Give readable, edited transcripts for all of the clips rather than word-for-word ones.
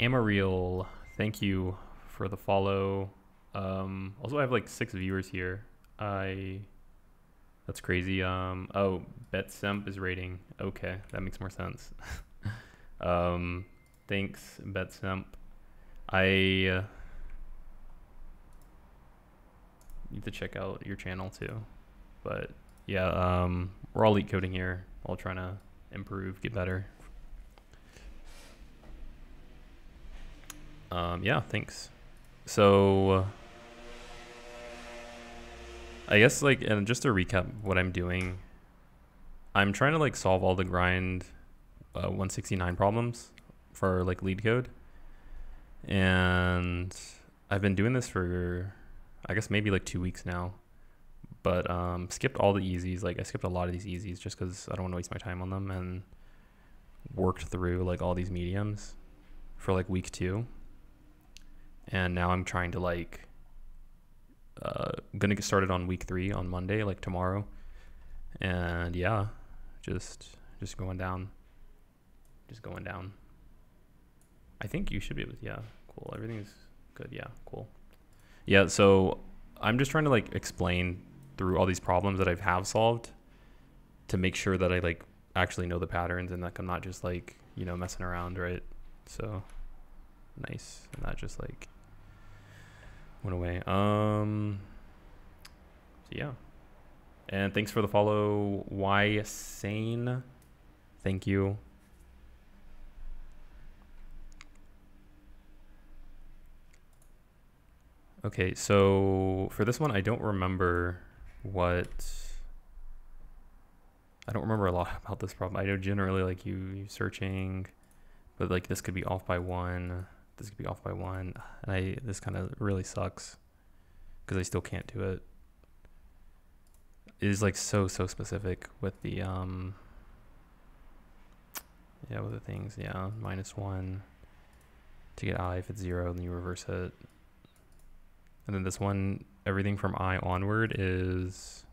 Amareal, thank you for the follow. Also, I have like 6 viewers here. That's crazy. Oh, BetSemp is rating. Okay, that makes more sense. Thanks, BetSemp. I need to check out your channel too. But yeah, we're all Leetcoding here, all trying to improve, get better. Yeah, thanks. So I guess like, and just to recap what I'm doing, I'm trying to like solve all the grind 169 problems for like Leetcode, and I've been doing this for I guess maybe like 2 weeks now, but skipped all the easies. Like I skipped a lot of these easies just because I don't want to waste my time on them, and worked through like all these mediums for like week 2, and now I'm trying to like gonna get started on week 3 on Monday, like tomorrow, and yeah, just going down. I think you should be able to, yeah, cool. Everything's good. Yeah, cool. Yeah, so I'm just trying to like explain through all these problems that I have solved to make sure that I like actually know the patterns and like I'm not just like, you know, messing around, right? So nice. And that just like went away. So yeah. And thanks for the follow, Y Sane. Thank you. Okay, so for this one, I don't remember a lot about this problem. I know generally like you searching, but like this could be off by 1. This could be off by 1. And this kind of really sucks because I still can't do it. It is like so specific with the yeah, with the things. Yeah, -1 to get I. If it's 0, then you reverse it. And then this one, everything from I onward is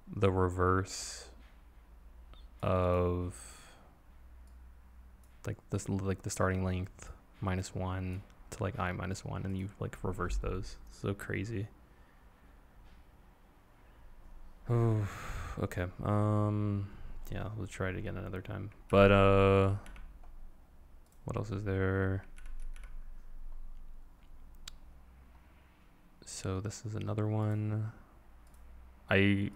the reverse of like this, like the starting length -1 to like I -1, and you like reverse those. So crazy. Oh, okay. Yeah, let's try it again another time. But what else is there? So this is another one. I'll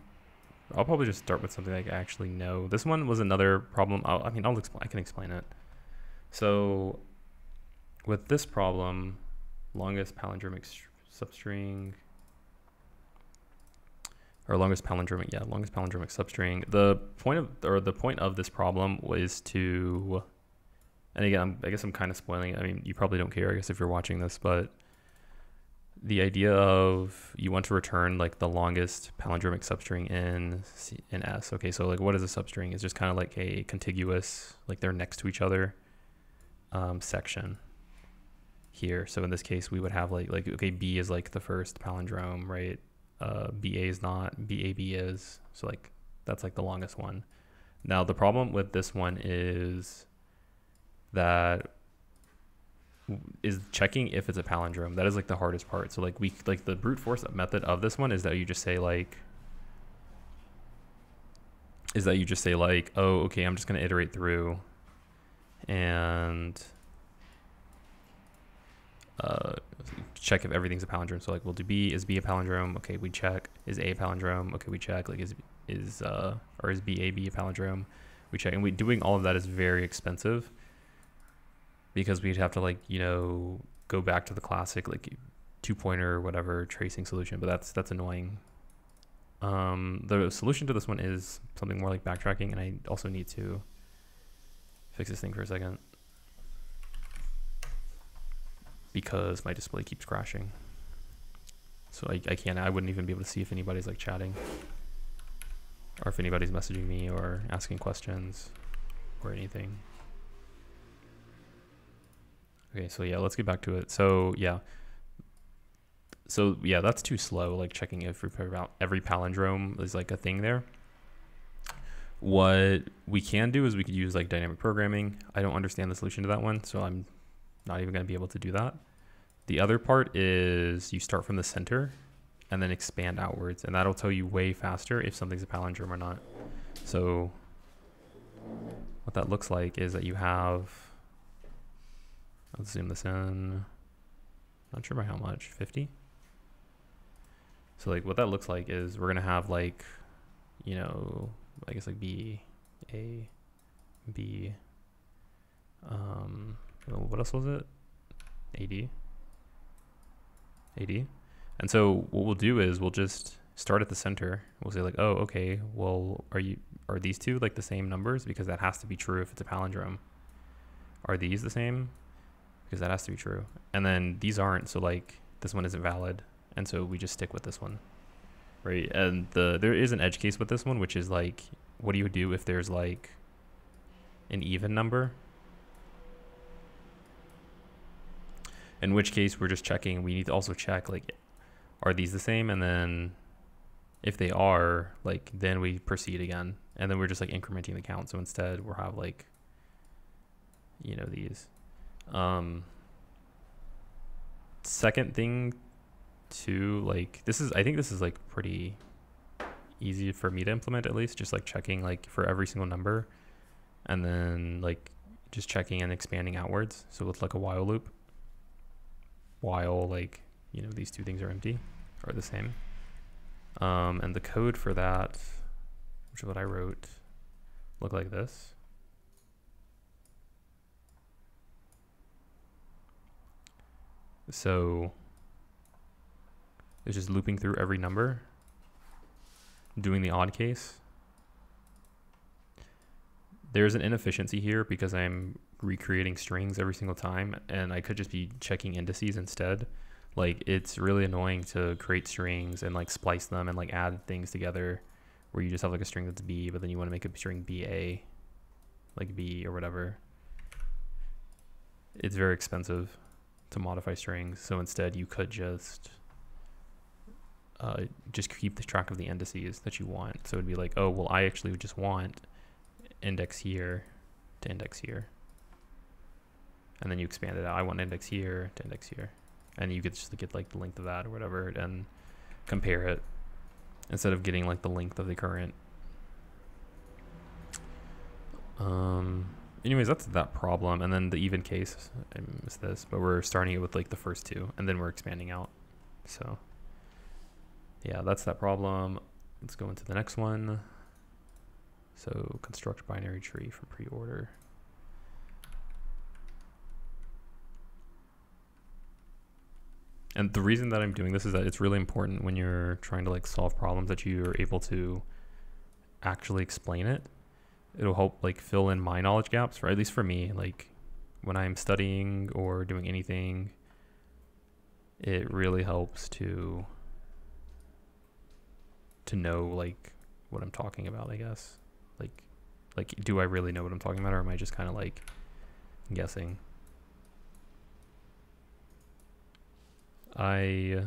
probably just start with something I actually know. This one was another problem. I can explain it. So with this problem, longest palindromic substring, or longest palindromic substring. The point of this problem was to, and again, I guess I'm kind of spoiling it. I mean, you probably don't care, I guess, if you're watching this, but the idea of you want to return like the longest palindromic substring in S. Okay, so like what is a substring? It's just kind of like a contiguous, like they're next to each other section here. So in this case, we would have like okay, B is like the first palindrome, right? BA is not, BAB is. So like that's like the longest one. Now the problem with this one is checking if it's a palindrome. That is like the hardest part. So like the brute force method of this one is that you just say like, oh, okay, I'm just going to iterate through and check if everything's a palindrome. So like we'll do B, is B a palindrome? Okay, we check. Is A a palindrome? Okay, we check. Like is BA a palindrome? We check. And doing all of that is very expensive, because we'd have to like, you know, go back to the classic like 2-pointer or whatever tracing solution, but that's annoying. The solution to this one is something more like backtracking, and I also need to fix this thing for a second because my display keeps crashing. So I wouldn't even be able to see if anybody's like chatting or if anybody's messaging me or asking questions or anything. Okay, so yeah, let's get back to it. So yeah, that's too slow, like checking every palindrome is like a thing there. What we can do is we could use like dynamic programming. I don't understand the solution to that one, so I'm not even going to be able to do that. The other part is you start from the center and then expand outwards, and that'll tell you way faster if something's a palindrome or not. So what that looks like is that you have, let's zoom this in, not sure by how much, 50? So like what that looks like is we're gonna have like, you know, I guess like B, A, B, what else was it? AD. AD. And so what we'll do is we'll just start at the center. We'll say like, oh, okay, well, are these two like the same numbers? Because that has to be true if it's a palindrome. Are these the same? Because that has to be true. And then these aren't, so like this one isn't valid. And so we just stick with this one, right? And there is an edge case with this one, which is like, what do you do if there's like an even number? In which case we're just checking. We need to also check like, are these the same? And then if they are, like, then we proceed again. And then we're just like incrementing the count. So instead we'll have like, you know, these. Second thing too, like I think this is like pretty easy for me to implement, at least, just like checking like for every single number and then like just checking and expanding outwards. So with like a while loop, while like, you know, these two things are empty or the same. And the code for that, which is what I wrote, look like this. So it's just looping through every number, doing the odd case. There's an inefficiency here because I'm recreating strings every single time, and I could just be checking indices instead. Like, it's really annoying to create strings and like splice them and like add things together where you just have like a string that's B, but then you want to make a string BA, like B or whatever. It's very expensive to modify strings, so instead you could just keep the track of the indices that you want. So it'd be like, oh, well, I actually just want index here to index here, and then you expand it out. I want index here to index here, and you could just get like the length of that or whatever and compare it instead of getting like the length of the current. Anyways, that's that problem. And then the even case, I missed this, but we're starting it with like the first two and then we're expanding out. So yeah, that's that problem. Let's go into the next one. So construct binary tree for pre-order. And the reason that I'm doing this is that it's really important when you're trying to like solve problems that you are able to actually explain it. It'll help like fill in my knowledge gaps, or at least for me, like when I'm studying or doing anything, it really helps to know like what I'm talking about, I guess. Like, do I really know what I'm talking about, or am I just kind of like guessing? I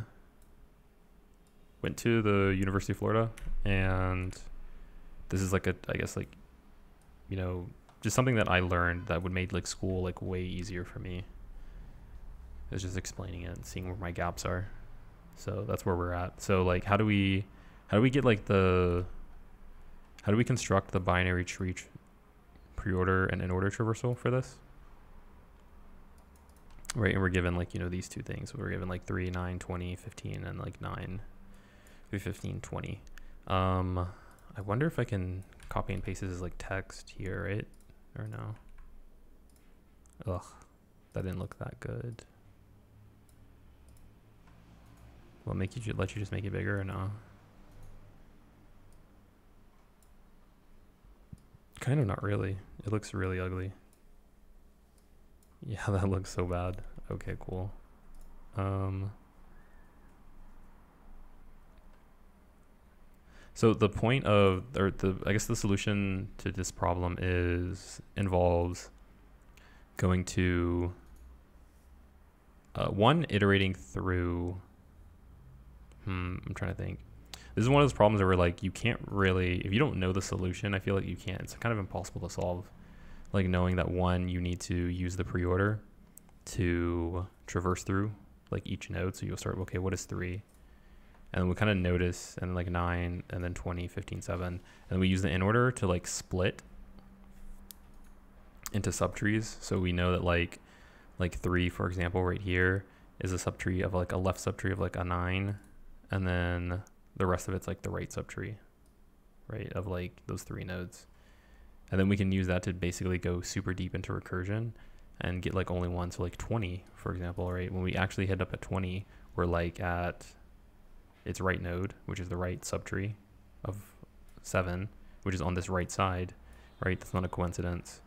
went to the University of Florida, and this is like I guess like, you know, just something that I learned that would make like school like way easier for me. It's just explaining it and seeing where my gaps are. So that's where we're at. So like, how do we get like how do we construct the binary tree pre-order and in-order traversal for this? Right, and we're given like, you know, these two things. So we're given like 3, 9, 20, 15, and like 9, 3, 15, 20. I wonder if I can copy and paste this as like text here, right? Or no? Ugh, that didn't look that good. Will it let you just make it bigger or no? Kind of not really. It looks really ugly. Yeah, that looks so bad. Okay, cool. So the point of, or I guess the solution to this problem involves going to one, iterating through, I'm trying to think. This is one of those problems where like you can't really, if you don't know the solution, I feel like you can't. It's kind of impossible to solve. Like knowing that one, you need to use the pre-order to traverse through like each node. So you'll start, okay, what is 3? And we kind of notice, and like 9, and then 20, 15, 7. And then we use the in order to like split into subtrees. So we know that like 3, for example, right here is a subtree of like a left subtree of like a 9. And then the rest of it's like the right subtree, right, of like those 3 nodes. And then we can use that to basically go super deep into recursion and get like only one. So like 20, for example, right? When we actually hit up at 20, we're like at its right node, which is the right subtree of 7, which is on this right side, right? That's not a coincidence.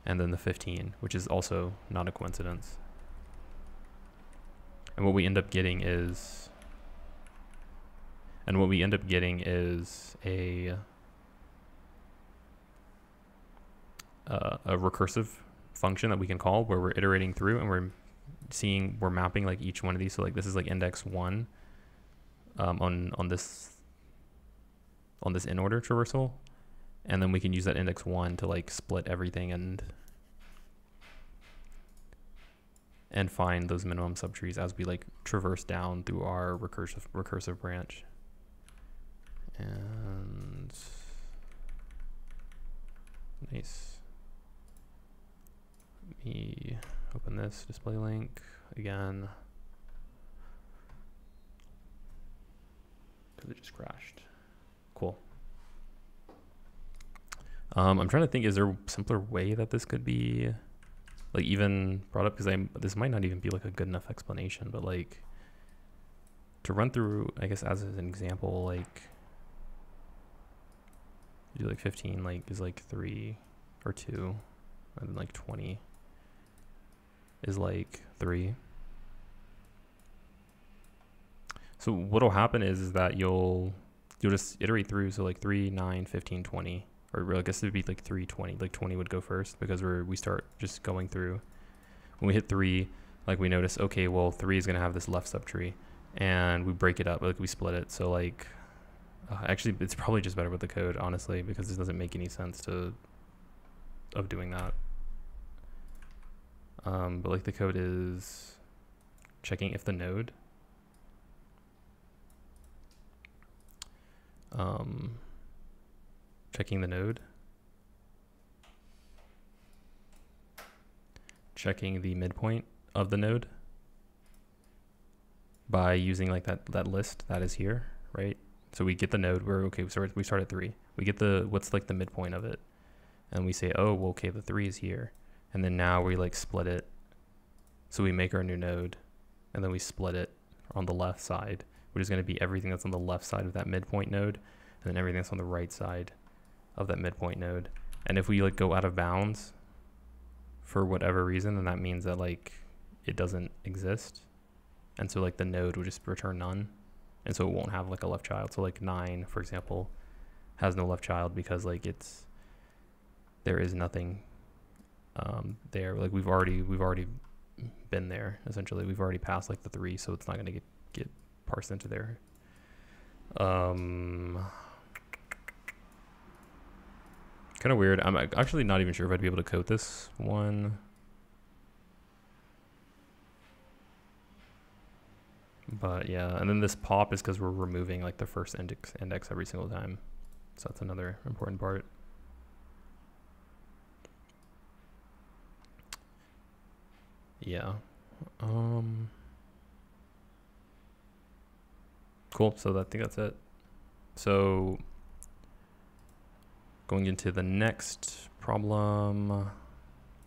And then the 15, which is also not a coincidence. And what we end up getting is, a recursive function that we can call where we're iterating through and we're mapping like each one of these. So like this is like index 1 on this in order traversal, and then we can use that index 1 to like split everything and find those minimum subtrees as we like traverse down through our recursive branch. And nice. Let me open this display link again because it just crashed. Cool. I'm trying to think, is there a simpler way that this could be like even brought up? Because this might not even be like a good enough explanation, but like to run through, I guess as an example, like you do like 15 like is like 3 or 2, and then like 20 is like 3. So what'll happen is that you'll just iterate through. So like 3, 9, 15, 20, or I guess it would be like 3, 20. Like 20 would go first because we start just going through. When we hit 3, like we notice, okay, well 3 is gonna have this left subtree, and we break it up, like we split it. So like actually it's probably just better with the code, honestly, because this doesn't make any sense of doing that. But like the code is checking if the node checking the node, checking the midpoint of the node by using like that list that is here, right? So we get the node, we're okay, so we start at 3. We get what's like the midpoint of it, and we say, oh, well, okay, the 3 is here. And then now we like split it. So we make our new node, and then we split it on the left side, which is going to be everything that's on the left side of that midpoint node, and then everything that's on the right side of that midpoint node. And if we like go out of bounds for whatever reason, then that means that like it doesn't exist. And so like the node will just return none. And so it won't have like a left child. So like 9, for example, has no left child because like there is nothing there. Like we've already been there, essentially. We've already passed like the 3, so it's not going to get parsed into there. Kind of weird. I'm actually not even sure if I'd be able to code this one. But yeah, and then this pop is because we're removing like the first index every single time. So that's another important part. Yeah. Cool. So I think that's it. So going into the next problem. Well,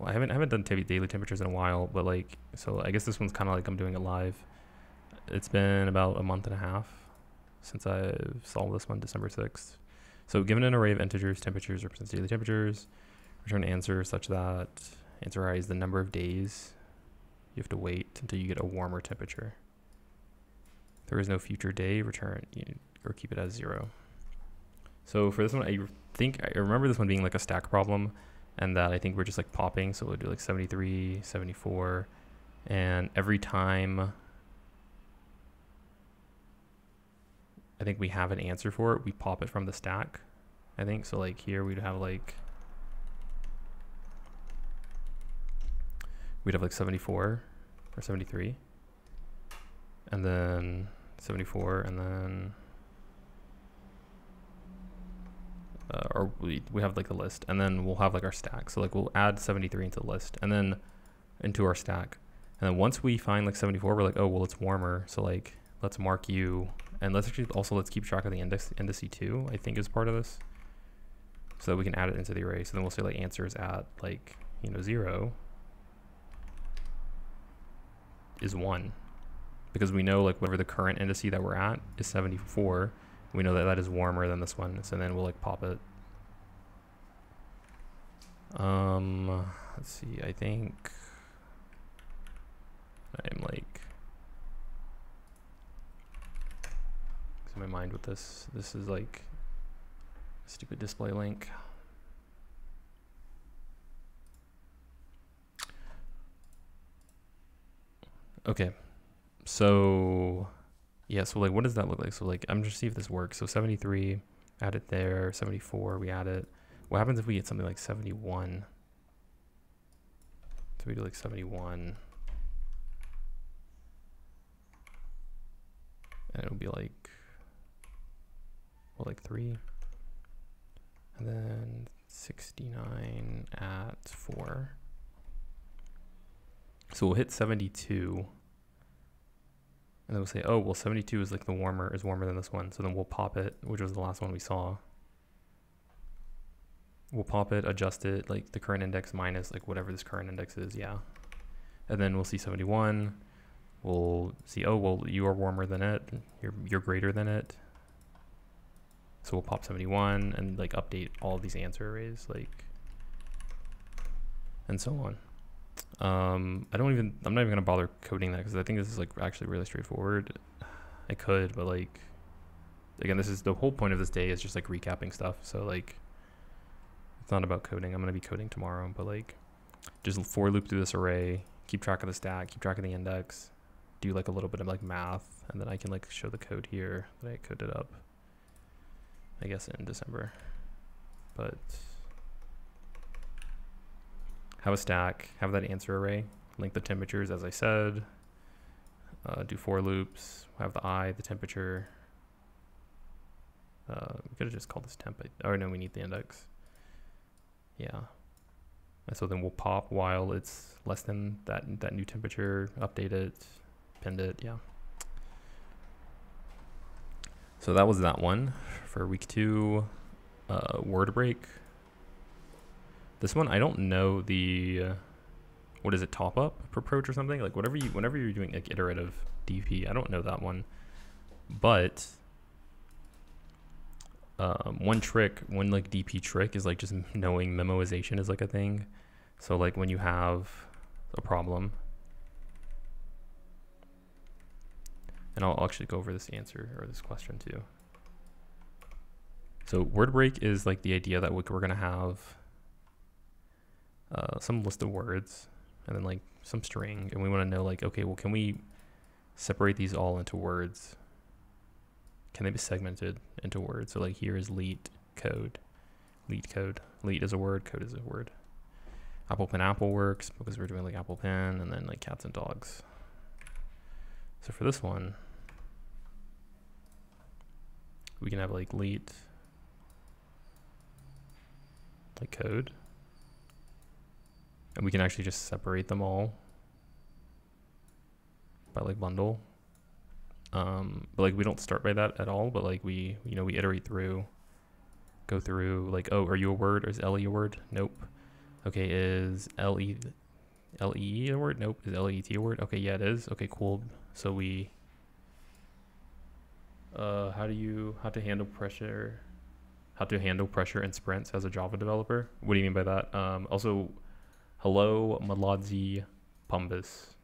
I haven't done daily temperatures in a while, but like, so I guess this one's kind of like I'm doing it live. It's been about a month and a half since I've solved this one, December 6th. So given an array of integers, temperatures represents daily temperatures. Return answer such that answer I is the number of days you have to wait until you get a warmer temperature. If there is no future day, return or keep it as 0. So for this one, I remember this one being like a stack problem, and that I think we're just like popping. So we'll do like 73, 74, and every time I think we have an answer for it. We pop it from the stack, I think. So like here we'd have like 74 or 73, and then 74, and then or we have like the list, and then we'll have like our stack. So like we'll add 73 into the list and then into our stack. And then once we find like 74, we're like, oh, well, it's warmer. So like, let's mark you. And let's actually also, let's keep track of the indice too, I think is part of this. So that we can add it into the array. So then we'll say like answers at like, 0 is 1. Because we know like whatever the current indice that we're at is 74. We know that that is warmer than this one. So then we'll like pop it. Let's see, I think I'm like in my mind with this. This is like stupid display link. Okay, so yeah, so like what does that look like? So like I'm just see if this works. So 73, add it there. 74, we add it. What happens if we get something like 71? So we do like 71. And it'll be like, well, like 3. And then 69 at 4. So we'll hit 72. And then we'll say, oh, well, 72 is like the warmer than this one. So then we'll pop it, which was the last one we saw. We'll pop it, adjust it, like the current index minus like whatever this current index is, yeah. And then we'll see 71. We'll see, oh, well, you are warmer than it. You're greater than it. So we'll pop 71 and like update all of these answer arrays, like, and so on. I'm not even gonna bother coding that because I think this is like actually really straightforward. I could, but like, again, this is the whole point of this day is just like recapping stuff. So like, it's not about coding. I'm gonna be coding tomorrow, but like, just for loop through this array, keep track of the stack, keep track of the index, do like a little bit of like math, and then I can like show the code here that I coded up, I guess in December. But have a stack, have that answer array, link the temperatures as I said, do for loops, have the I, the temperature. We could have just called this temp. Oh no, we need the index. Yeah. And so then we'll pop while it's less than that new temperature, update it, pinned it, yeah. So that was that one for week 2. Word break. This one I don't know the what is it, top up approach or something, like whenever you're doing like iterative DP. I don't know that one, but one like DP trick is like just knowing memoization is like a thing. So like when you have a problem, and I'll actually go over this answer or this question too. So word break is like the idea that we're gonna have some list of words and then like some string, and we want to know like, okay, well, can we separate these all into words? Can they be segmented into words? So like here is Leetcode. Leet is a word, code is a word. Apple pen apple works because we're doing like apple pen, and then like cats and dogs. So for this one, we can have like Leet, like code, and we can actually just separate them all by like bundle. But like we don't start by that at all, but like we iterate through, go through like, oh, are you a word, or is LE a word? Nope. Okay, is LE a word? Nope. Is LET a word? Okay, yeah, it is. Okay, cool. So we how to handle pressure in sprints as a Java developer. What do you mean by that? Also, hello Maladzi Pumbus.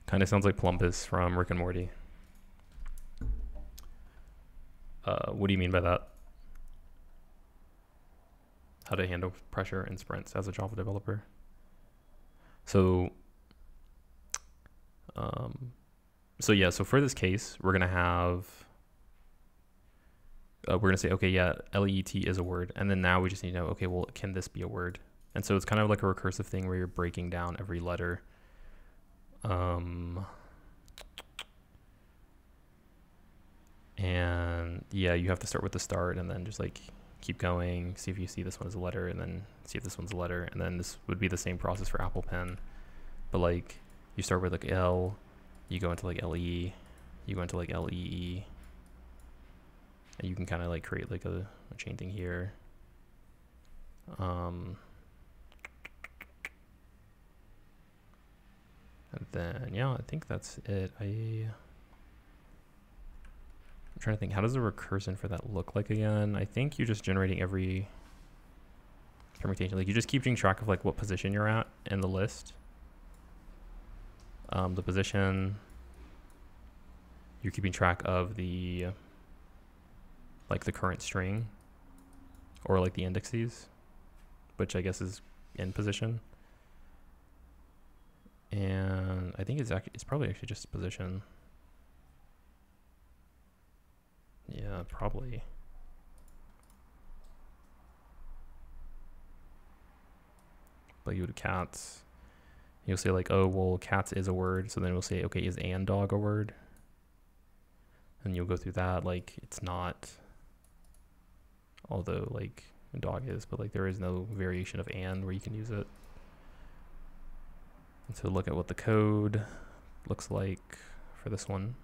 Kind of sounds like Plumpus from Rick and Morty. What do you mean by that? How to handle pressure in sprints as a Java developer. So yeah, so for this case, we're gonna have we're going to say, okay, yeah, LEET is a word. And then now we just need to know, okay, well, can this be a word? And so it's kind of like a recursive thing where you're breaking down every letter. And yeah, you have to start with the start and then just like keep going, see if you see this one as a letter, and then see if this one's a letter. And then this would be the same process for Apple Pen. But like you start with like L, you go into like LE, you go into like LEE. And you can kind of like create like a chain thing here. And then, yeah, I think that's it. I'm trying to think, how does the recursion for that look like again? I think you're just generating every permutation. Like you just keeping track of like what position you're at in the list. The position, you're keeping track of the like the current string or like the indexes, which I guess is in position. And I think it's probably actually just position. Yeah, probably. But you would cats. You'll say like, oh, well, cats is a word. So then we'll say, okay, is and dog a word? And you'll go through that. Like, it's not, although like dog is, but like there is no variation of and where you can use it. And so look at what the code looks like for this one.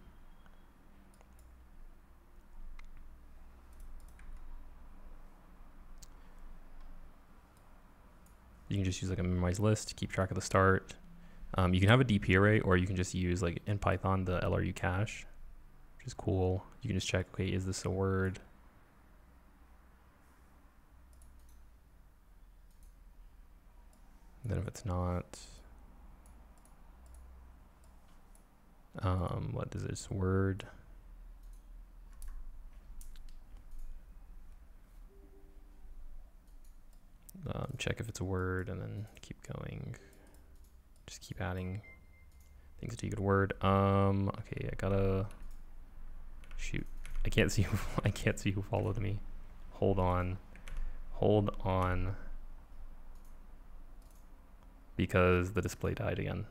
You can just use like a memorized list, keep track of the start. You can have a DP array, or you can just use like in Python the LRU cache, which is cool. You can just check, okay, is this a word? And then if it's not, what is this word? Check if it's a word, and then keep going. Just keep adding things until you get a word. Okay, I gotta shoot. I can't see who I can't see who followed me. Hold on, because the display died again.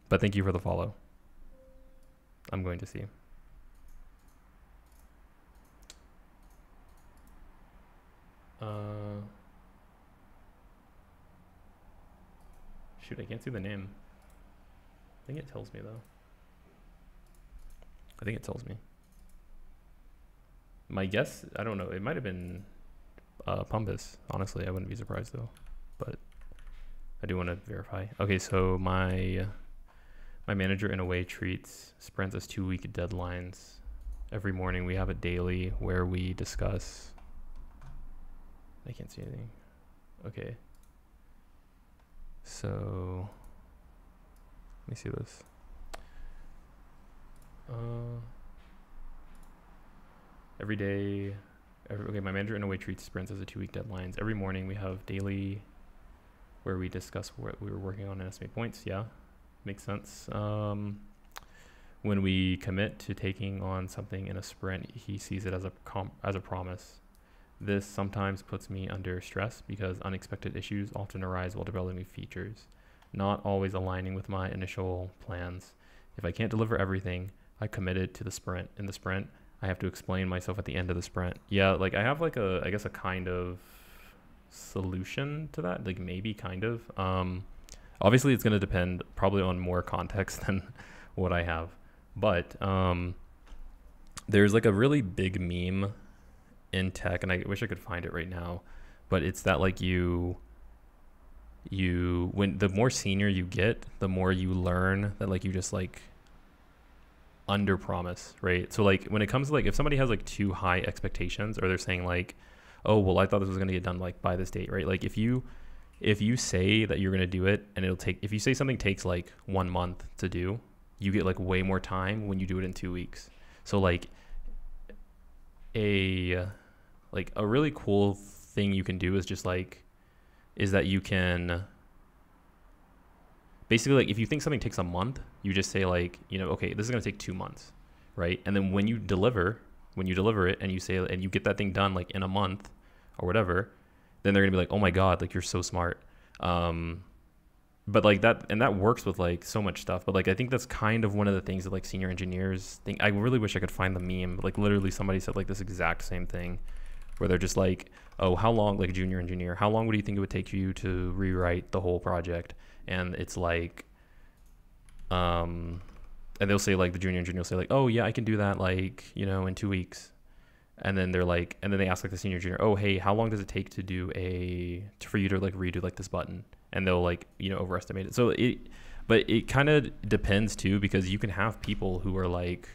But thank you for the follow. I'm going to see. Shoot, I can't see the name. I think it tells me though. I think it tells me. My guess, I don't know. It might have been Pumbus. Honestly, I wouldn't be surprised though. But I do want to verify. Okay, so my manager in a way treats sprints as 2-week deadlines. Every morning we have a daily where we discuss. I can't see anything. Okay. So let me see this. Every day, okay, my manager in a way treats sprints as a 2-week deadlines. Every morning we have daily where we discuss what we were working on and estimate points. Yeah, makes sense. When we commit to taking on something in a sprint, he sees it as a promise. This sometimes puts me under stress because unexpected issues often arise while developing features, not always aligning with my initial plans. If I can't deliver everything I committed to the sprint, in the sprint, I have to explain myself at the end of the sprint. Yeah, like I have like I guess a kind of solution to that, like maybe kind of. Obviously it's going to depend probably on more context than what I have, but there's like a really big meme in tech, and I wish I could find it right now, but it's that like when the more senior you get, the more you learn that like you just like under promise, right? So like when it comes to like if somebody has like too high expectations, or they're saying like, oh well, I thought this was going to get done like by this date, right? Like if you say that you're going to do it and if you say something takes like 1 month to do, you get like way more time when you do it in 2 weeks. So like a really cool thing you can do is just like, is that you can basically like, if you think something takes a month, you just say like, you know, okay, this is going to take 2 months, right? And then when you deliver, when you deliver it and you say, and you get that thing done like in a month or whatever, then they're gonna be like, oh my God, like you're so smart. But like that, and that works with like so much stuff. But like, I think that's kind of one of the things that like senior engineers think. I really wish I could find the meme. Like literally somebody said like this exact same thing where they're just like, oh, how long, like a junior engineer, how long would you think it would take you to rewrite the whole project? And it's like, and they'll say like, the junior engineer will say like, oh yeah, I can do that like, you know, in 2 weeks. And then they're like, and then they ask like the senior engineer, oh, hey, how long does it take to do for you to like redo like this button? And they'll like, you know, overestimate it. So but it kind of depends too, because you can have people who are like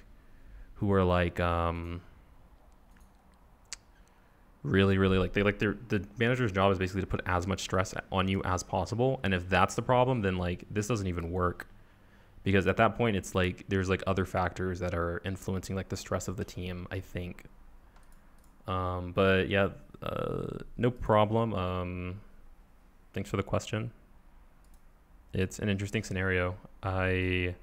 really, really like, the manager's job is basically to put as much stress on you as possible. And if that's the problem, then like this doesn't even work, because at that point it's like there's like other factors that are influencing like the stress of the team, I think. But yeah, no problem. Thanks for the question. It's an interesting scenario. I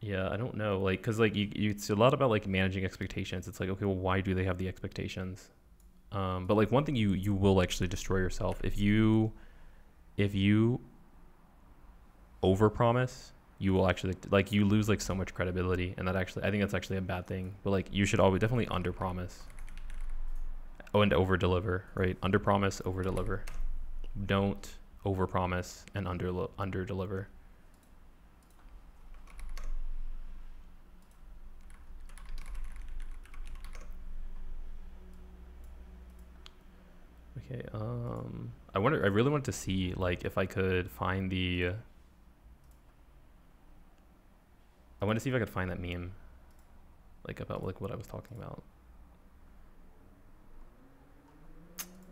don't know, like, cause like it's a lot about like managing expectations. It's like, okay, well, why do they have the expectations? But like one thing you will actually destroy yourself if you overpromise. You will actually like you lose like so much credibility, and that actually, I think that's actually a bad thing. But like you should always definitely underpromise. Oh, and overdeliver, right? Underpromise, overdeliver. Don't overpromise and underdeliver. Okay. I really wanted to see like if I could find the. I want to see if I could find that meme, like about like what I was talking about.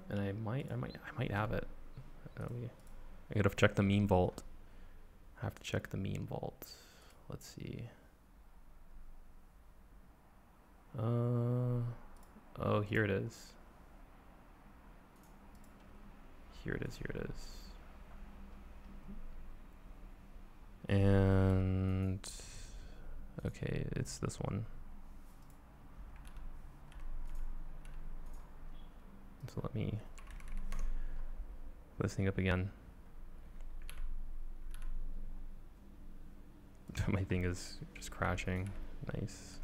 And I might have it. I gotta check the meme vault. I have to check the meme vault. Let's see. Oh, here it is. Here it is. And okay, it's this one. So let me put this thing up again. My thing is just crashing. Nice.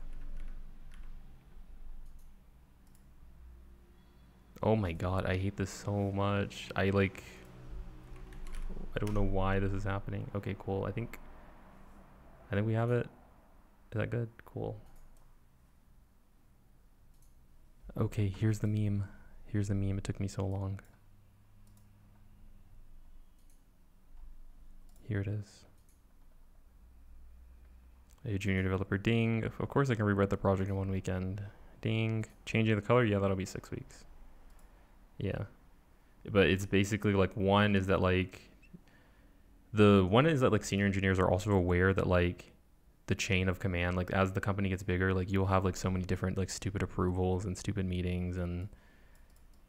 Oh my God, I hate this so much. I don't know why this is happening. Okay, cool. I think we have it. Is that good? Cool. Okay, here's the meme. Here's the meme. It took me so long. Here it is. A junior developer, ding. Of course I can rewrite the project in 1 weekend. Ding. Changing the color? Yeah, that'll be 6 weeks. Yeah. But it's basically like one is that like senior engineers are also aware that like the chain of command, like as the company gets bigger, like you'll have like so many different like stupid approvals and stupid meetings, and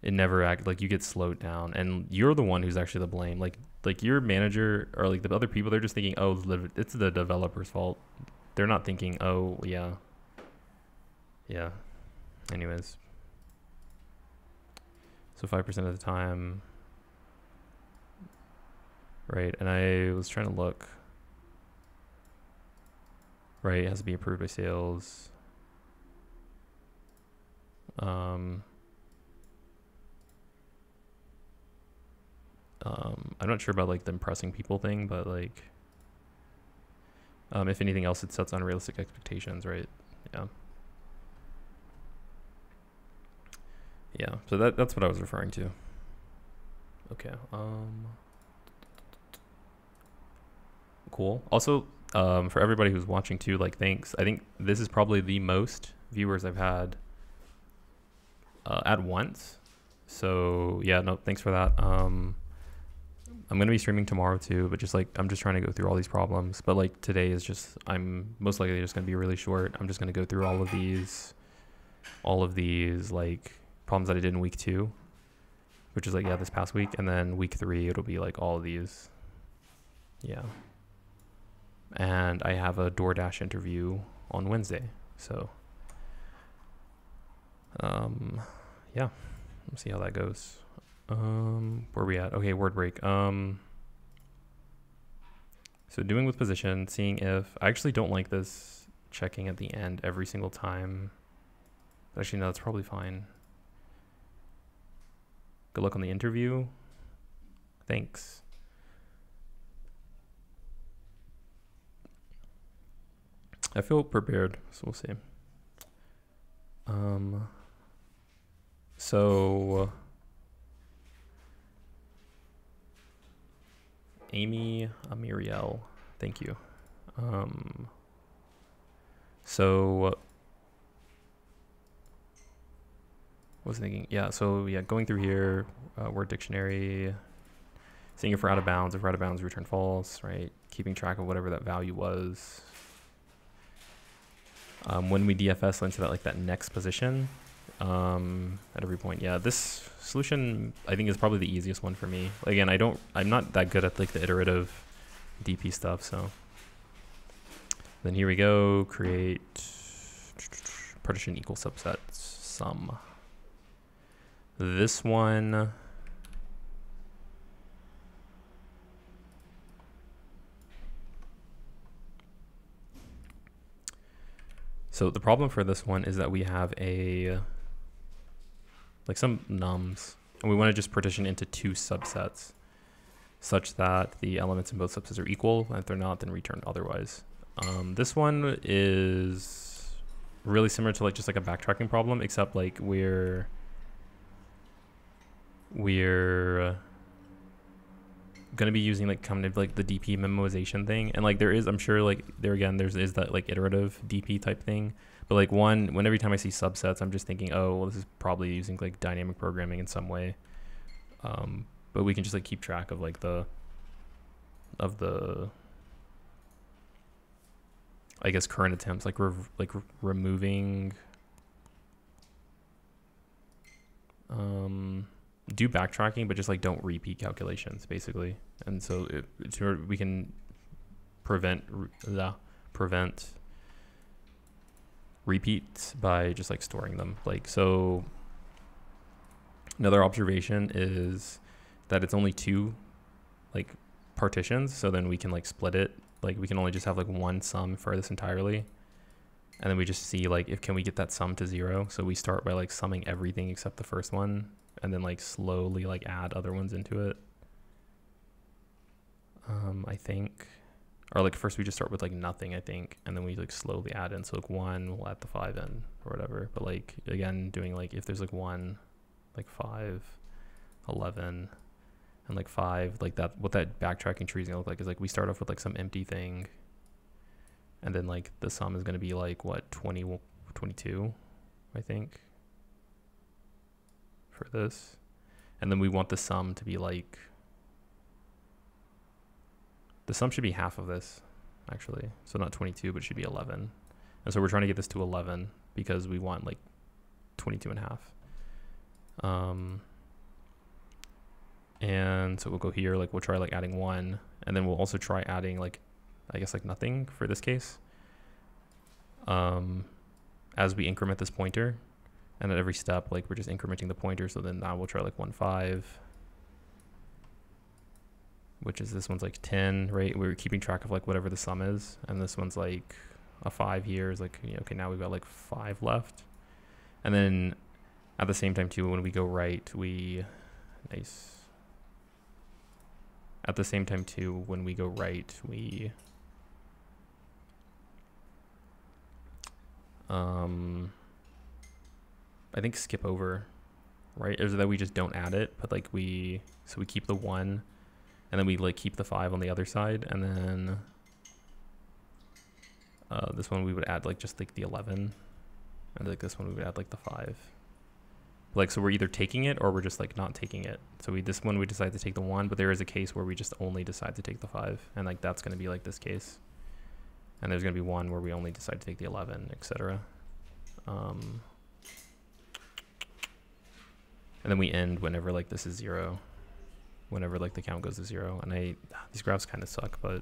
it never like you get slowed down, and you're the one who's actually the blame. Like your manager or like the other people, they're just thinking, oh, it's the developer's fault. They're not thinking, oh yeah. Anyways, so 5% of the time, right? And I was trying to look. Right, it has to be approved by sales. I'm not sure about like the impressing people thing, but like, if anything else, it sets unrealistic expectations, right? Yeah. So that's what I was referring to. Okay. Cool. Also, for everybody who's watching too, like, thanks. I think this is probably the most viewers I've had at once. So yeah, no, thanks for that. I'm going to be streaming tomorrow too, but just like, I'm just trying to go through all these problems. But like today is just, I'm most likely just going to be really short. I'm just going to go through all of these like problems that I did in week 2, which is like, yeah, this past week. And then week 3, it'll be like all of these. Yeah. And I have a DoorDash interview on Wednesday. So yeah, let's see how that goes. Where are we at? Okay, word break. So doing with position, seeing if, I actually don't like this checking at the end every single time. Actually, no, that's probably fine. Good luck on the interview. Thanks. I feel prepared, so we'll see. So Amy Amiriel, thank you. So I was thinking, yeah, so yeah, going through here, word dictionary, seeing if we're out of bounds. If we're out of bounds, return false, right? Keeping track of whatever that value was. When we DFS into that, like that next position, at every point. Yeah, this solution I think is probably the easiest one for me. Again, I'm not that good at like the iterative DP stuff, so. Then here we go, create partition equal subsets sum. This one, so the problem for this one is that we have like some nums, and we want to just partition into two subsets such that the elements in both subsets are equal, and if they're not, then return otherwise. This one is really similar to like just like a backtracking problem, except like we're gonna be using like kind of like the DP memoization thing, and like there is, I'm sure like there again is that like iterative DP type thing, but like when every time I see subsets, I'm just thinking, oh well, this is probably using like dynamic programming in some way, but we can just like keep track of like the I guess current attempts, like removing do backtracking, but just like don't repeat calculations basically. And so we can prevent repeats by just like storing them. Like, so another observation is that it's only two like partitions, so then we can like split it. Like we can only just have like one sum for this entirely, and then we just see like if can we get that sum to 0. So we start by like summing everything except the first one, and then like slowly like add other ones into it. I think, or like first we just start with like nothing, I think, and then we like slowly add in. So like 1, we'll add the 5 in or whatever. But like again, doing like if there's like 1, like 5, 11, and like 5, like that, what that backtracking tree is gonna look like is like we start off with like some empty thing, and then like the sum is gonna be like what, 20, 22, I think, for this. And then we want the sum to be like, the sum should be half of this actually, so not 22, but it should be 11. And so we're trying to get this to 11 because we want like 22 and a half. And so we'll go here, like we'll try like adding 1, and then we'll also try adding like, I guess like nothing for this case, as we increment this pointer. And at every step, like we're just incrementing the pointer. So then now we'll try like 1, 5, which is, this one's like 10, right? We're keeping track of like whatever the sum is. And this one's like a 5 here is like, okay, now we've got like 5 left. And then at the same time too, when we go right, nice. At the same time too, when we go right, we I think skip over, right? Or that we just don't add it, but like so we keep the 1, and then we like keep the 5 on the other side, and then this one we would add like just like the 11, and like this one we would add like the 5. Like, so we're either taking it or we're just like not taking it. So this one we decide to take the 1, but there is a case where we just only decide to take the 5, and like that's going to be like this case. And there's going to be one where we only decide to take the 11, etc. And then we end whenever like this is 0, whenever like the count goes to 0. And these graphs kind of suck, but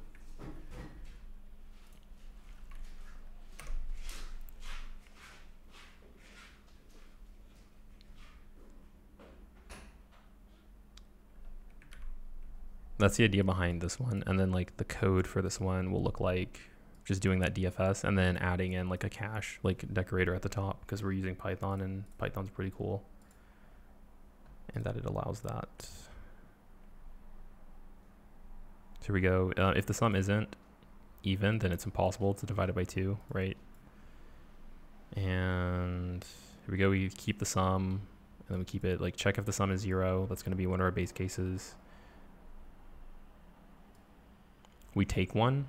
that's the idea behind this one. And then like the code for this one will look like just doing that DFS and then adding in like a cache, like decorator at the top, because we're using Python and Python's pretty cool. And that it allows that. So here we go. If the sum isn't even, then it's impossible to divide it by 2, right? And here we go. We keep the sum, and then we keep it like check if the sum is 0. That's going to be one of our base cases. We take one,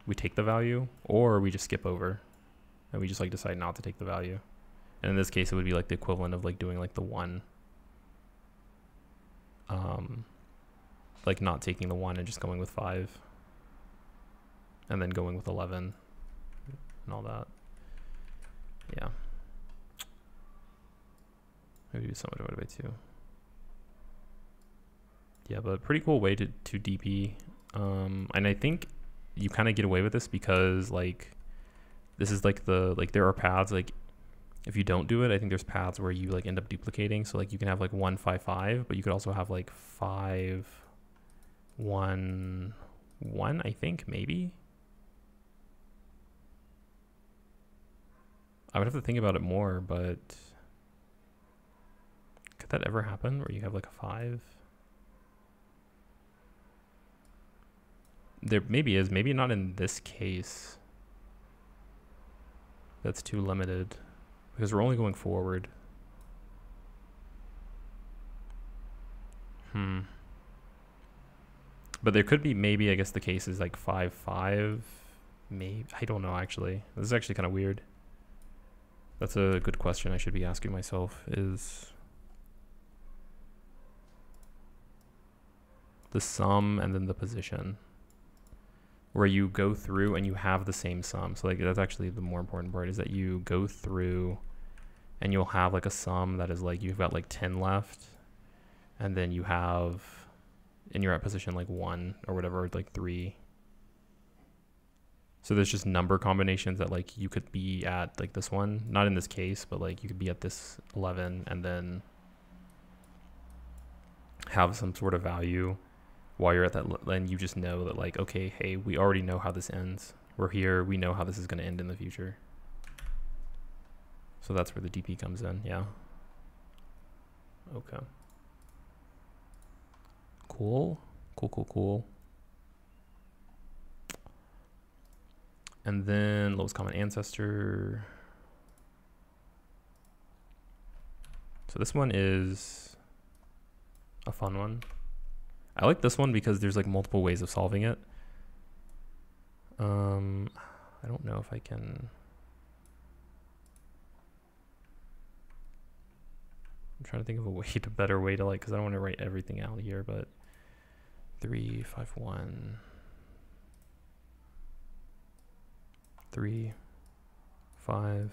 we take the value, or we just skip over, and we just like decide not to take the value. And in this case, it would be like the equivalent of like doing like the 1. Like not taking the 1 and just going with 5, and then going with 11 and all that. Yeah. Maybe do sum divided by 2. Yeah, but pretty cool way to DP. And I think you kind of get away with this because like this is like there are paths like if you don't do it, I think there's paths where you like end up duplicating. So like you can have like 1 5 5, but you could also have like 5 1 1, I think, maybe. I would have to think about it more, but could that ever happen where you have like a 5? There maybe is, maybe not in this case. That's too limited because we're only going forward. But there could be maybe, I guess the case is like 5 5. Maybe, I don't know actually. This is actually kind of weird. That's a good question I should be asking myself, is the sum and then the position, where you go through and you have the same sum. So like that's actually the more important part, is that you go through and you'll have like a sum that is like you've got like 10 left, and then you have, and you're at position like 1 or whatever, like 3. So there's just number combinations that like you could be at like this one, not in this case, but like you could be at this 11 and then have some sort of value while you're at that, and you just know that like, okay, hey, we already know how this ends. We're here, we know how this is going to end in the future. So that's where the DP comes in, yeah. Okay. Cool. And then lowest common ancestor. So this one is a fun one. I like this one because there's like multiple ways of solving it. I don't know if I can. I'm trying to think of a better way to like, because I don't want to write everything out here, but 3 5 1 3 5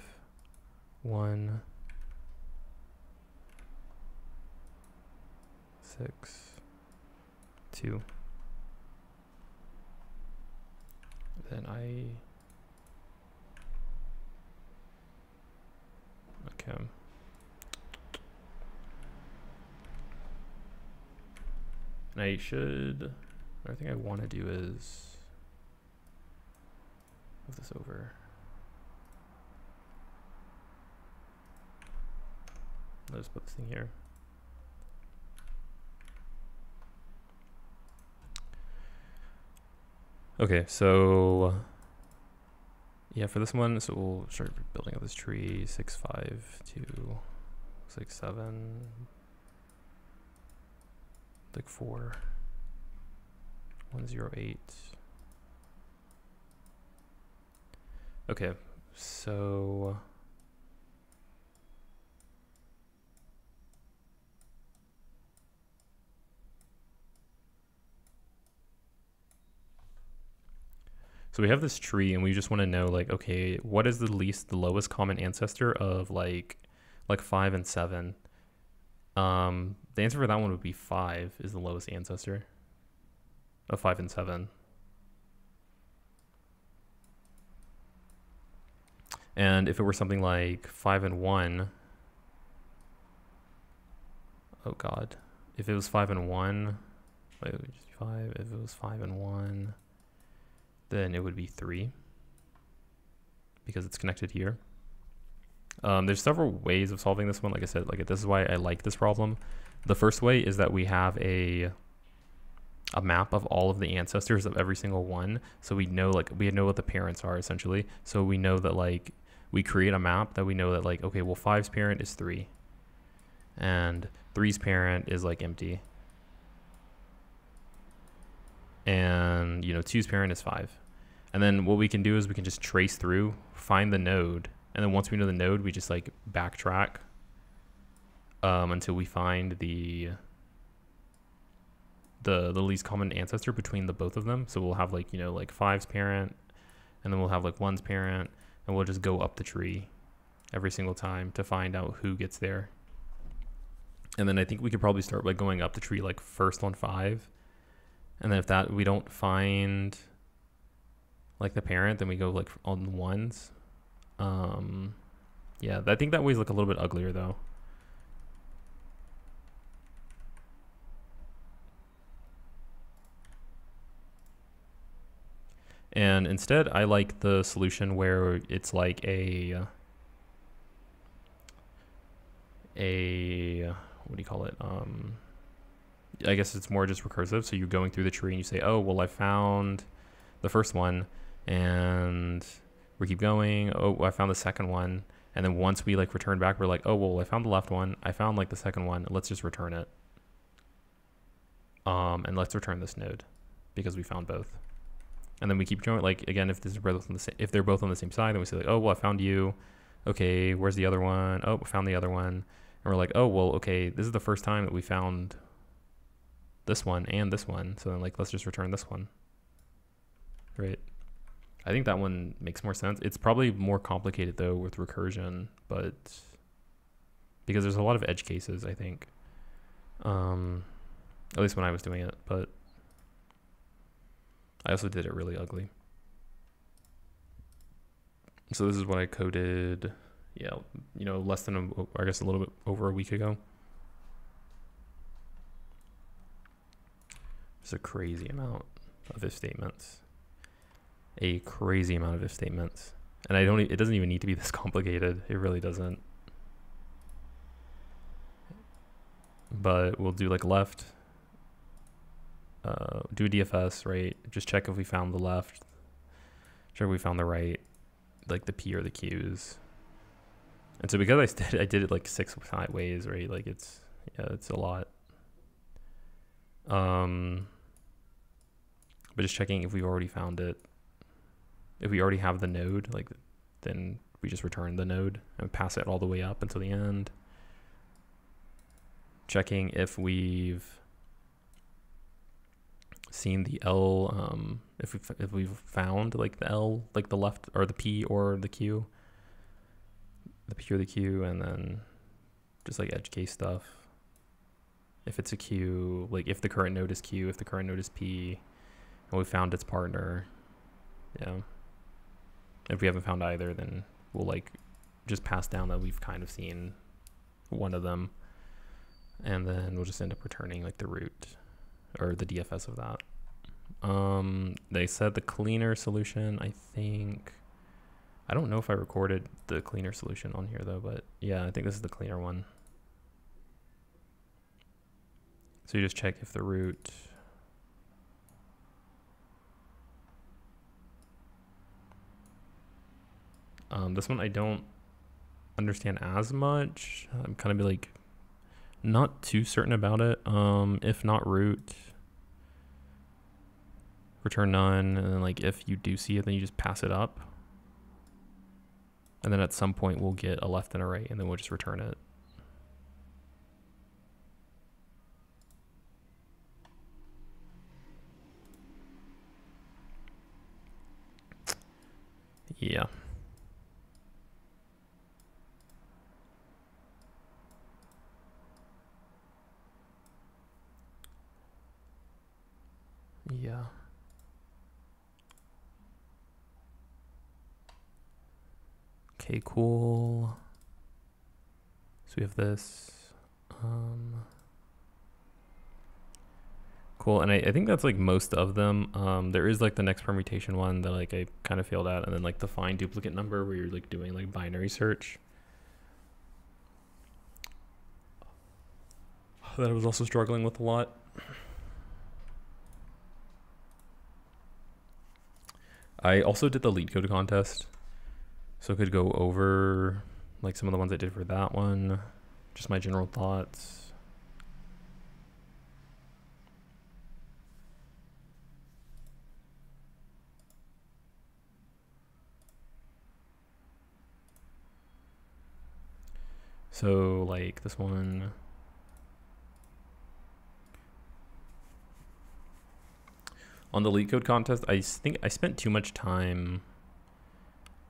1 6 2. Then okay. And I think I want to do is move this over. Let's put this thing here. Okay, so yeah, for this one, so we'll start building up this tree. 6 5 2 6 7 like 4 1 0 8. Okay, so we have this tree and we just want to know like, okay, what is the lowest common ancestor of like 5 and 7? The answer for that one would be 5 is the lowest ancestor of 5 and 7. And if it were something like 5 and 1, oh God, if it was 5 and 1, Wait, it would just be 5. If it was 5 and 1, then it would be 3 because it's connected here. There's several ways of solving this one. Like I said, like this is why I like this problem. The first way is that we have a map of all of the ancestors of every single one. So we know, like, we know what the parents are essentially. So we know that, like, we create a map that we know that, like, okay, well, 5's parent is 3 and 3's parent is like empty. And, you know, 2's parent is 5. And then what we can do is we can just trace through, find the node. And then once we know the node, we just like backtrack until we find the least common ancestor between the both of them. So we'll have, like, you know, like 5's parent, and then we'll have like 1's parent, and we'll just go up the tree every single time to find out who gets there. And then I think we could probably start by going up the tree, like first on 5. And then if that we don't find like the parent, then we go like on the 1s. Yeah, I think that way's like a little bit uglier though. And instead, I like the solution where it's like a what do you call it? I guess it's more just recursive. So you're going through the tree and you say, oh, well, I found the first one, and we keep going. Oh, I found the second one. And then once we like return back, we're like, oh, well, I found the left one. I found like the second one. Let's just return it. And let's return this node because we found both. And then we keep going. Like, again, if they're both on the same side, then we say like, oh, well, I found you. Okay, where's the other one? Oh, we found the other one. And we're like, oh, well, okay, this is the first time that we found this one and this one. So then, like, let's just return this one. Right. I think that one makes more sense. It's probably more complicated though with recursion, but because there's a lot of edge cases, I think. At least when I was doing it, but I also did it really ugly. So this is what I coded, yeah, you know, less than, I guess a little bit over a week ago. It's a crazy amount of if statements. A crazy amount of if statements. And it doesn't even need to be this complicated. It really doesn't. But we'll do like left, do a DFS, right? Just check if we found the left, check if we found the right, like the P or the Qs. And so because I did it like 6 ways, right? Like it's a lot. But just checking if we've already found it. If we already have the node, like, then we just return the node and pass it all the way up until the end. Checking if we've seen the L, if we've found like the L, like the left or the P or the Q, the P or the Q, and then just like edge case stuff. If it's a Q, like if the current node is Q, if the current node is P, and we found its partner, yeah. If we haven't found either, then we'll like just pass down that we've kind of seen one of them, and then we'll just end up returning like the root or the DFS of that. They said the cleaner solution, I think, I don't know if I recorded the cleaner solution on here though, but yeah, I think this is the cleaner one. So you just check if the root, this one I don't understand as much. I'm kind of like not too certain about it. If not root, return none, and then like if you do see it, then you just pass it up. And then at some point we'll get a left and a right, and then we'll just return it. Yeah. Yeah. Okay, cool. So we have this. Cool, and I think that's like most of them. There is like the next permutation one that like I kind of failed at, and then like the find duplicate number where you're like doing like binary search. That I was also struggling with a lot. I also did the Leetcode contest, so I could go over like some of the ones I did for that one, just my general thoughts. So like this one, on the Leetcode contest, I think I spent too much time.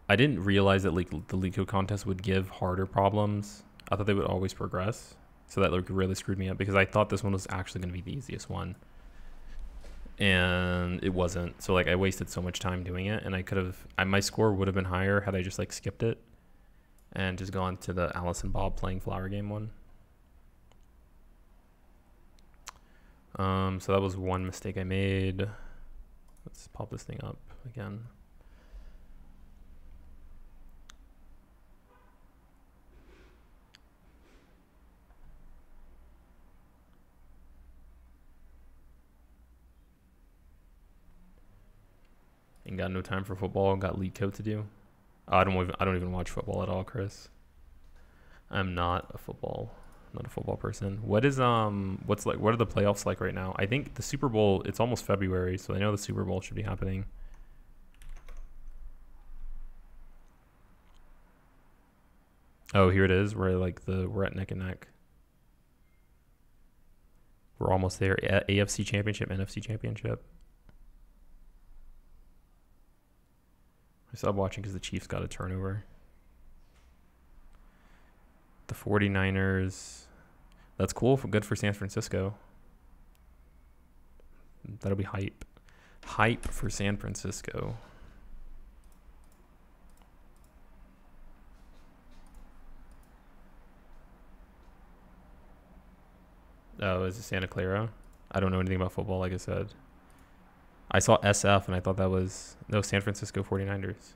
I didn't realize that like the Leetcode contest would give harder problems. I thought they would always progress. So that like really screwed me up because I thought this one was actually going to be the easiest one. And it wasn't. So like I wasted so much time doing it, and I could have, my score would have been higher had I just like skipped it and just gone to the Alice and Bob playing flower game one. So that was one mistake I made. Let's pop this thing up again. And got no time for football. Got Leetcode to do. I don't even watch football at all, Chris. I'm not a football person. What are the playoffs like right now? I think the Super Bowl, it's almost February, so I know the Super Bowl should be happening. Oh, here it is. We're at neck and neck. We're almost there. AFC Championship, NFC Championship. I stopped watching because the Chiefs got a turnover. The 49ers. That's cool. Good for San Francisco. That'll be hype. Hype for San Francisco. Oh, is it Santa Clara? I don't know anything about football, like I said. I saw SF and I thought that was... No, San Francisco 49ers.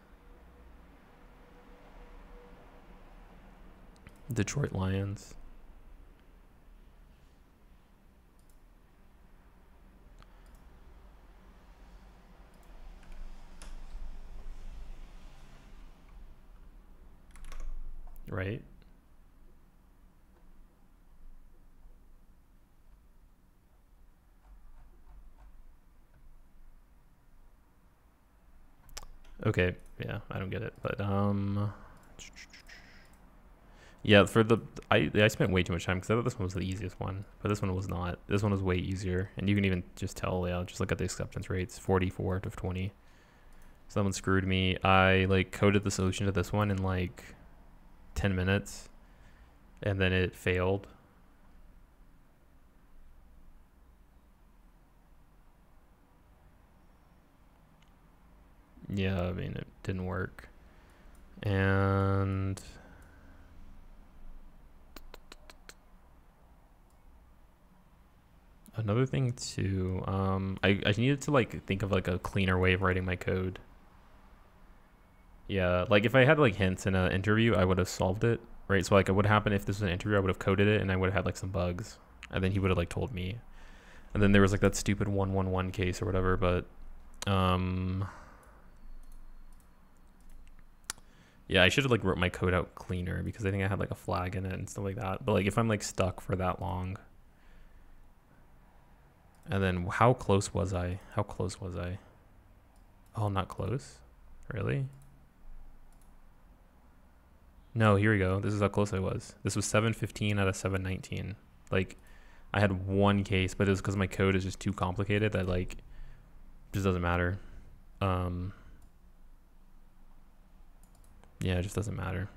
Detroit Lions. Right? Okay, yeah, I don't get it, but yeah, I spent way too much time because I thought this one was the easiest one, but this one was not. This one was way easier, and you can even just tell. Yeah, just look at the acceptance rates, 44 to 20. So that one screwed me. I like coded the solution to this one in like 10 minutes, and then it failed. Yeah, I mean, it didn't work. And another thing too, I needed to like think of like a cleaner way of writing my code. Yeah, like if I had like hints in an interview, I would have solved it, right? So like what would happen if this was an interview, I would have coded it and I would have had like some bugs, and then he would have like told me. And then there was like that stupid 111 case or whatever, but yeah, I should have like wrote my code out cleaner because I think I had like a flag in it and stuff like that. But like if I'm like stuck for that long, and then how close was I? How close was I? Oh, not close? Really? No, here we go. This is how close I was. This was 715 out of 719. Like, I had one case, but it was because my code is just too complicated that like just doesn't matter. Yeah, it just doesn't matter.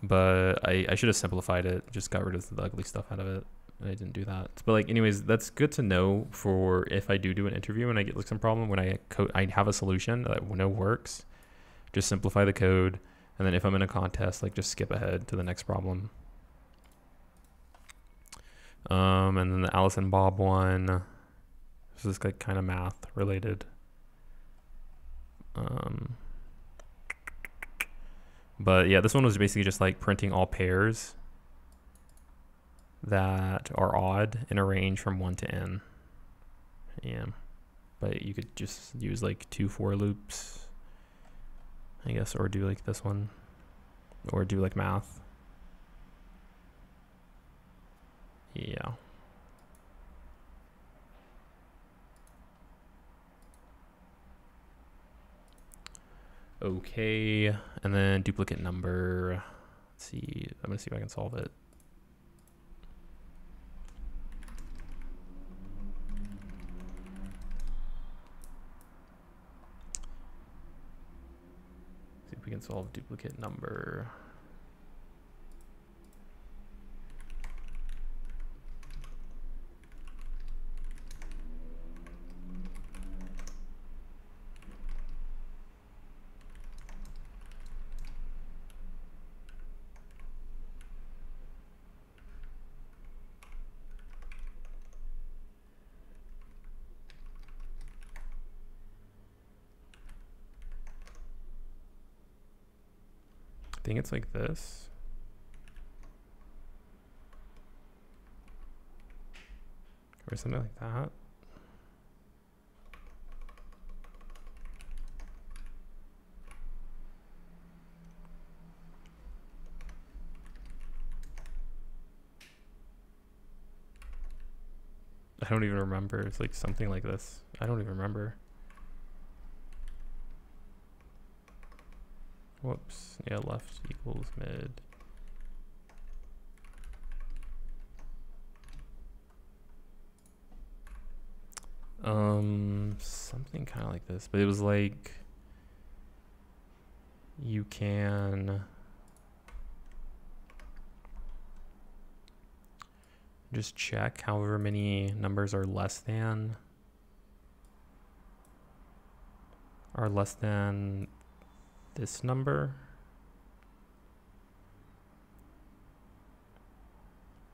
But I should have simplified it. Just got rid of the ugly stuff out of it. I didn't do that. But like, anyways, that's good to know for if I do an interview and I get like some problem when I have a solution that I know works. Just simplify the code, and then if I'm in a contest, like just skip ahead to the next problem. And then the Alice and Bob one, this is like kind of math related. But yeah, this one was basically just like printing all pairs that are odd in a range from 1 to n. Yeah, but you could just use like 2 for loops, I guess, or do like this one, or do like math. Yeah. Okay, and then duplicate number. Let's see, I'm gonna see if I can solve it. See if we can solve duplicate number. I think it's like this. Or something like that. I don't even remember. It's like something like this. I don't even remember. Whoops. Yeah, left equals mid. Something kind of like this, but it was like you can just check however many numbers are less than this number.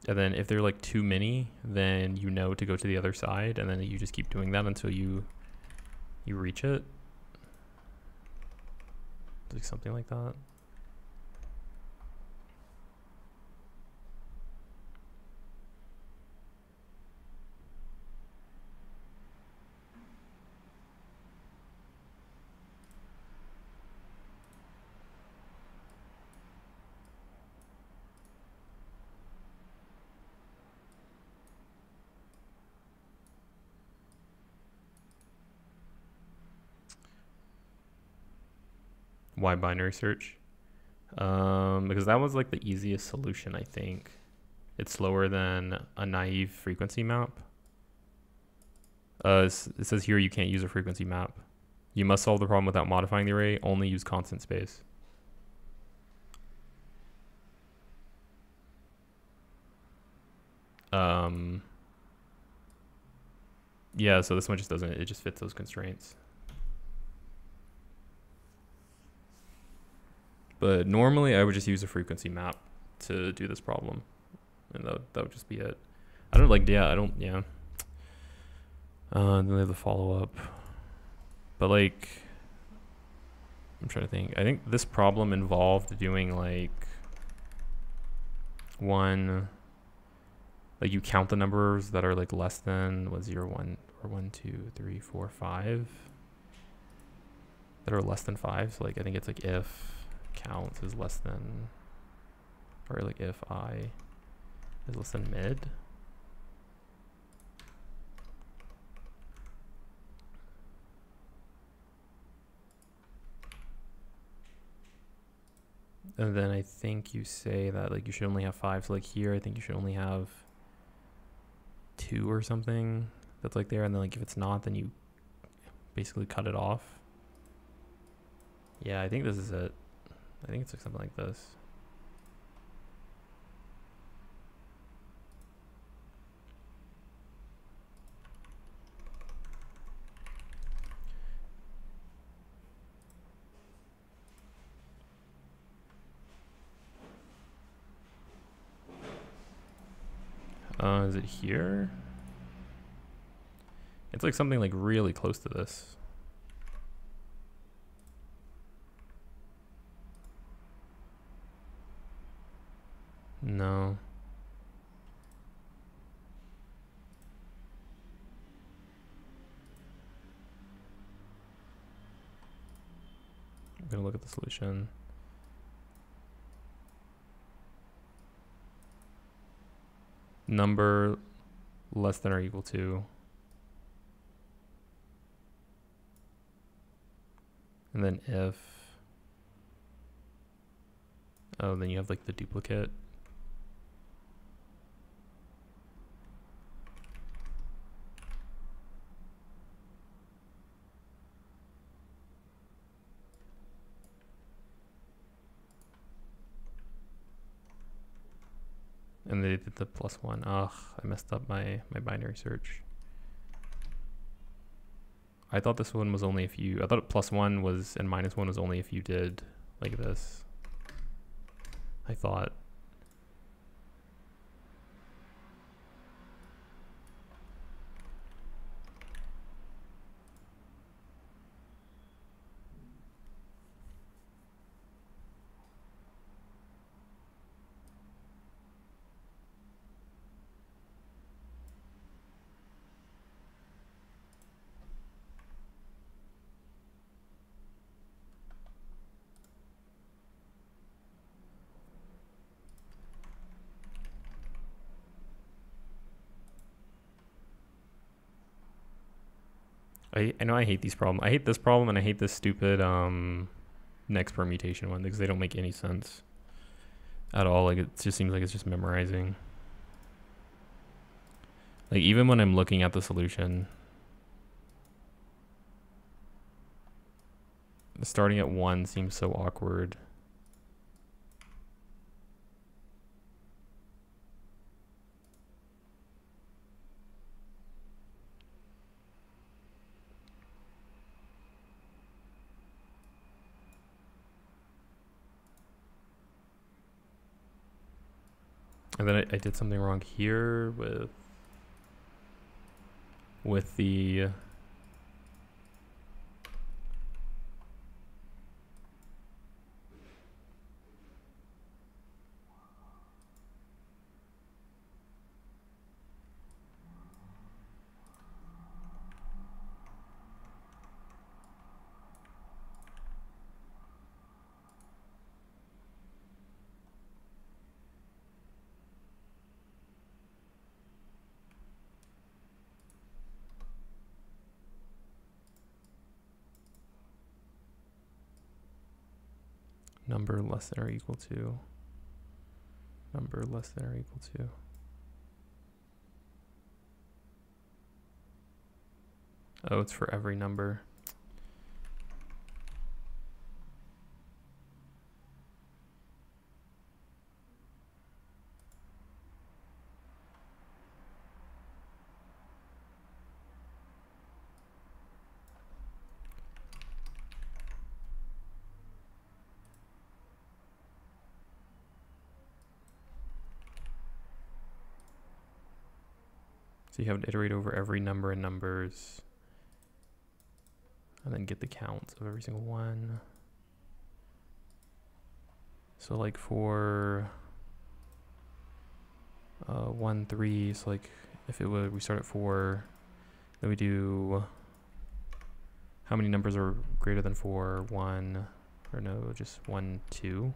And then if they're like too many, then you know to go to the other side, and then you just keep doing that until you reach it. Like something like that. Why binary search? Because that was like the easiest solution, I think. It's slower than a naive frequency map. It says here you can't use a frequency map. You must solve the problem without modifying the array. Only use constant space. Yeah, so this one just doesn't, it just fits those constraints. But normally I would just use a frequency map to do this problem. And that would just be it. I don't like, yeah, I don't, yeah. Then they have the follow up. But like, I'm trying to think. I think this problem involved doing like like you count the numbers that are like less than 0, 1, or 1, 2, 3, 4, 5 that are less than 5. So like I think it's like if count is less than, or like if I is less than mid. And then I think you say that like you should only have 5. So like here, I think you should only have 2 or something that's like there. And then like if it's not, then you basically cut it off. Yeah, I think this is it. I think it's like something like this. Is it here? It's like something like really close to this. No. I'm gonna look at the solution. Number less than or equal to. And then if. Oh, then you have like the duplicate. And they did the +1. Ugh, I messed up my binary search. I thought this one was only if you, I thought +1 was and -1 was only if you did like this. I thought. I know I hate these problems. I hate this problem and I hate this stupid next permutation one because they don't make any sense at all. Like it just seems like it's just memorizing. Like even when I'm looking at the solution, starting at 1 seems so awkward. And then I did something wrong here with the number less than or equal to. Number less than or equal to. Oh, it's for every number. So you have to iterate over every number in numbers and then get the counts of every single one. So like for 1, 3, so like if it would, we start at 4, then we do how many numbers are greater than 4, 1, or no, just 1, 2.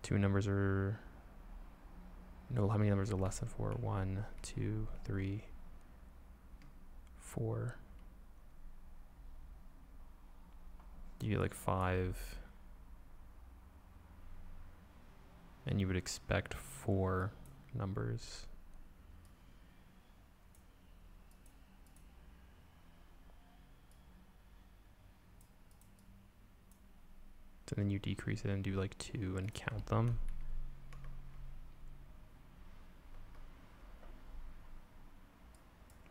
2 numbers are, no, how many numbers are less than 4? 1, 2, 3, 4. You get like 5. And you would expect 4 numbers. So then you decrease it and do like 2 and count them.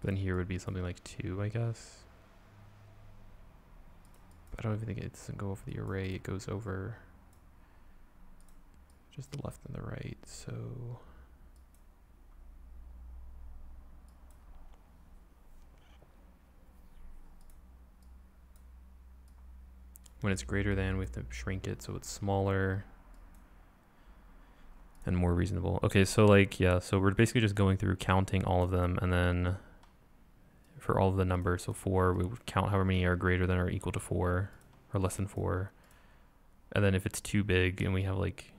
Then here would be something like 2, I guess. But I don't even think it doesn't go over the array, it goes over just the left and the right, so When it's greater than, we have to shrink it so it's smaller and more reasonable. Okay, so like, yeah, so we're basically just going through counting all of them, and then for all of the numbers, so 4, we would count however many are greater than or equal to 4 or less than 4. And then if it's too big and we have like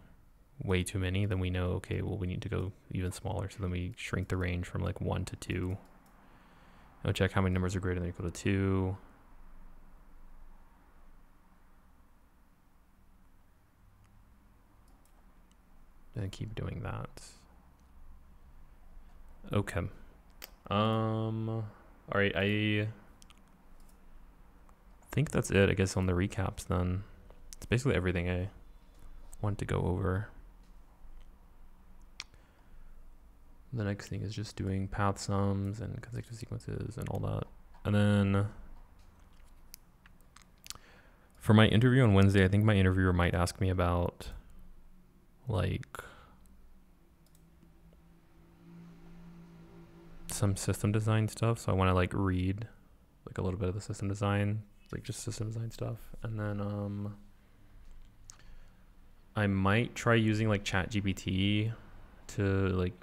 way too many, then we know, okay, well, we need to go even smaller. So then we shrink the range from like 1 to 2. I'll check how many numbers are greater than or equal to 2. And keep doing that. Okay. All right, I think that's it, I guess, on the recaps then. It's basically everything I want to go over. The next thing is just doing path sums and consecutive sequences and all that. And then for my interview on Wednesday, I think my interviewer might ask me about like some system design stuff. So I want to like read like a little bit of the system design, like just system design stuff. And then I might try using like ChatGPT to like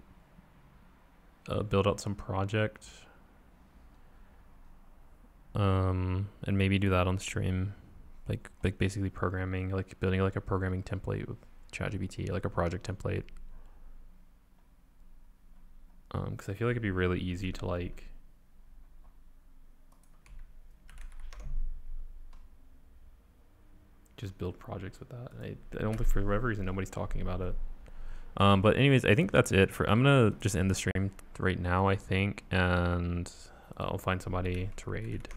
build out some project, and maybe do that on stream, like basically programming, like building like a programming template with ChatGPT, like a project template. Because I feel like it'd be really easy to like just build projects with that. I don't think, for whatever reason, nobody's talking about it. But anyways, I think that's it for, I'm gonna just end the stream right now, I think, and I'll find somebody to raid.